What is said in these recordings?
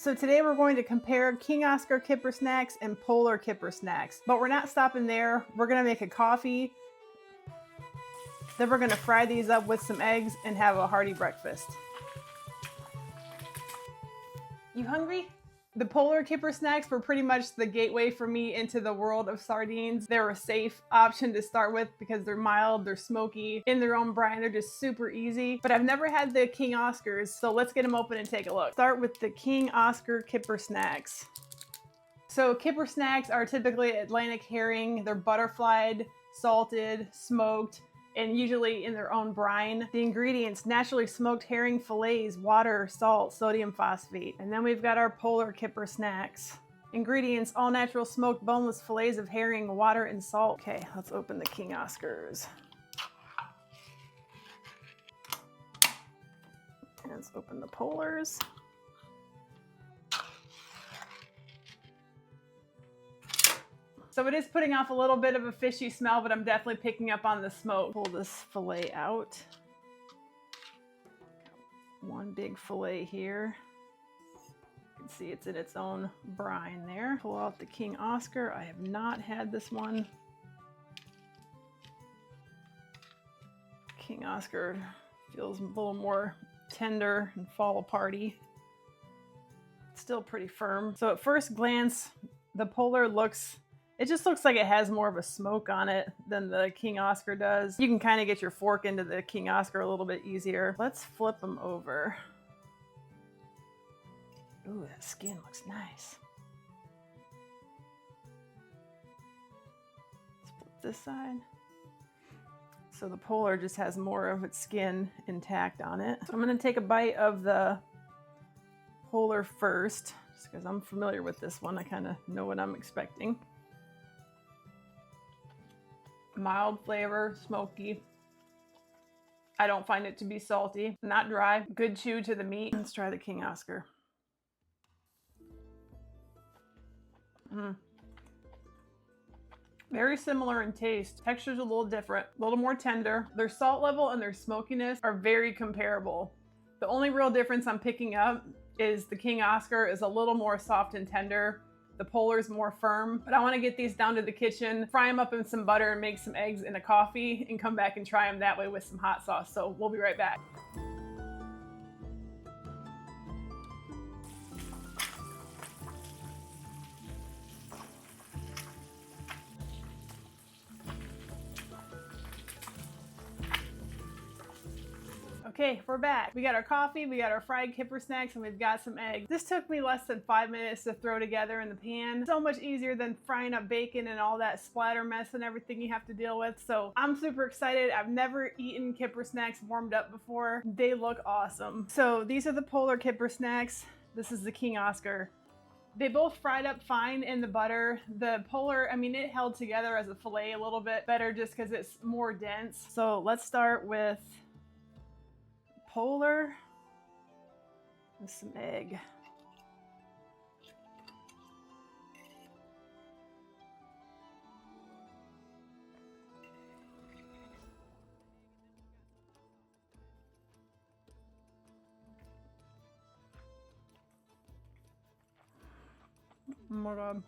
So today we're going to compare King Oscar kipper snacks and Polar kipper snacks. But we're not stopping there. We're gonna make a coffee. Then we're gonna fry these up with some eggs and have a hearty breakfast. You hungry? The Polar kipper snacks were pretty much the gateway for me into the world of sardines. They're a safe option to start with because they're mild, they're smoky, in their own brine, they're just super easy. But I've never had the King Oscars, so let's get them open and take a look. Start with the King Oscar kipper snacks. So kipper snacks are typically Atlantic herring. They're butterflied, salted, smoked, and usually in their own brine. The ingredients: naturally smoked herring fillets, water, salt, sodium phosphate. And then we've got our Polar kipper snacks. Ingredients: all natural smoked boneless fillets of herring, water, and salt. Okay, let's open the King Oscars. And let's open the Polars. So it is putting off a little bit of a fishy smell, but I'm definitely picking up on the smoke. Pull this fillet out. Got one big fillet here. You can see it's in its own brine there. Pull out the King Oscar. I have not had this one. King Oscar feels a little more tender and fall aparty. It's still pretty firm. So at first glance, the Polar it just looks like it has more of a smoke on it than the King Oscar does. You can kind of get your fork into the King Oscar a little bit easier. Let's flip them over. Ooh, that skin looks nice. Let's flip this side. So the Polar just has more of its skin intact on it. So I'm gonna take a bite of the Polar first, just because I'm familiar with this one. I kind of know what I'm expecting. Mild flavor, smoky. I don't find it to be salty, not dry. Good chew to the meat. Let's try the King Oscar. Very similar in taste. Texture's a little different, a little more tender. Their salt level and their smokiness are very comparable. The only real difference I'm picking up is the King Oscar is a little more soft and tender. The Polar's more firm, but I want to get these down to the kitchen, fry them up in some butter and make some eggs and a coffee and come back and try them that way with some hot sauce. So we'll be right back. Okay, we're back. We got our coffee, we got our fried kipper snacks, and we've got some eggs. This took me less than 5 minutes to throw together in the pan. So much easier than frying up bacon and all that splatter mess and everything you have to deal with. So I'm super excited. I've never eaten kipper snacks warmed up before. They look awesome. So these are the Polar kipper snacks. This is the King Oscar. They both fried up fine in the butter. The Polar, I mean, it held together as a fillet a little bit better just because it's more dense. So let's start with Polar with some egg. Oh my God.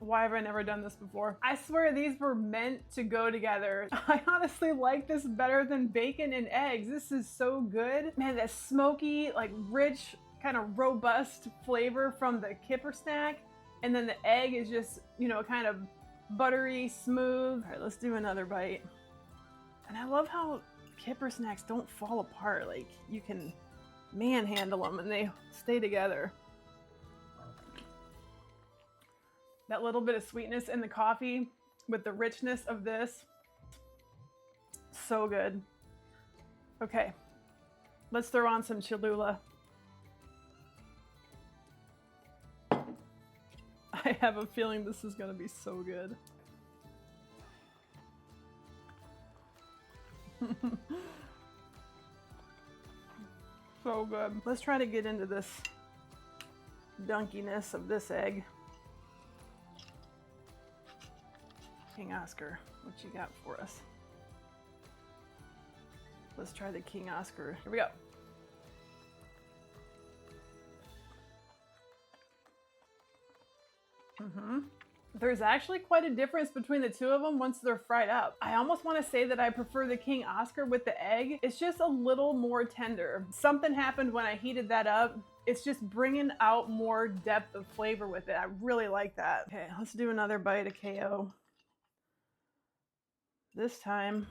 Why have I never done this before? I swear these were meant to go together. I honestly like this better than bacon and eggs. This is so good. Man, that smoky, like rich, kind of robust flavor from the kipper snack. And then the egg is just, you know, kind of buttery, smooth. All right, let's do another bite. And I love how kipper snacks don't fall apart. Like you can manhandle them and they stay together. That little bit of sweetness in the coffee with the richness of this. So good. Okay, let's throw on some Cholula. I have a feeling this is gonna be so good. So good. Let's try to get into this dunkiness of this egg. King Oscar, what you got for us? Let's try the King Oscar. Here we go. There's actually quite a difference between the two of them once they're fried up. I almost want to say that I prefer the King Oscar with the egg. It's just a little more tender. Something happened when I heated that up. It's just bringing out more depth of flavor with it. I really like that. Okay, let's do another bite of KO. This time,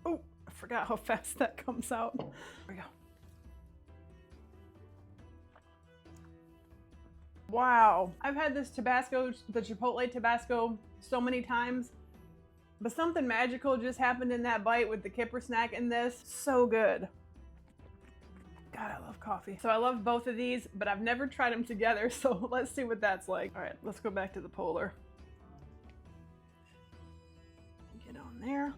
oh, I forgot how fast that comes out. There we go. Wow, I've had this Tabasco, the Chipotle Tabasco, so many times, but something magical just happened in that bite with the Kipper Snack in this. So good. God, I love coffee. So I love both of these, but I've never tried them together, so let's see what that's like. All right, let's go back to the Polar. Get on there.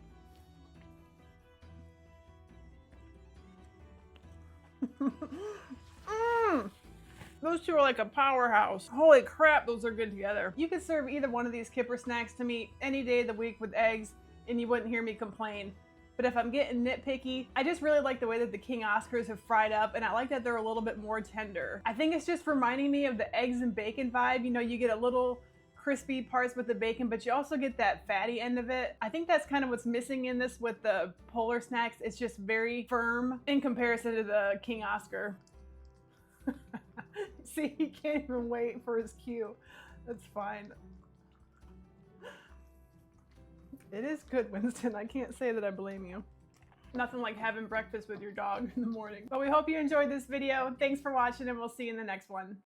Those two are like a powerhouse. Holy crap, those are good together. You could serve either one of these Kipper Snacks to me any day of the week with eggs and you wouldn't hear me complain. But if I'm getting nitpicky, I just really like the way that the King Oscars have fried up, and I like that they're a little bit more tender. I think it's just reminding me of the eggs and bacon vibe. You know, you get a little crispy parts with the bacon, but you also get that fatty end of it. I think that's kind of what's missing in this with the Polar Snacks. It's just very firm in comparison to the King Oscar. See, he can't even wait for his cue. That's fine. It is good, Winston. I can't say that I blame you. Nothing like having breakfast with your dog in the morning. But we hope you enjoyed this video. Thanks for watching, and we'll see you in the next one.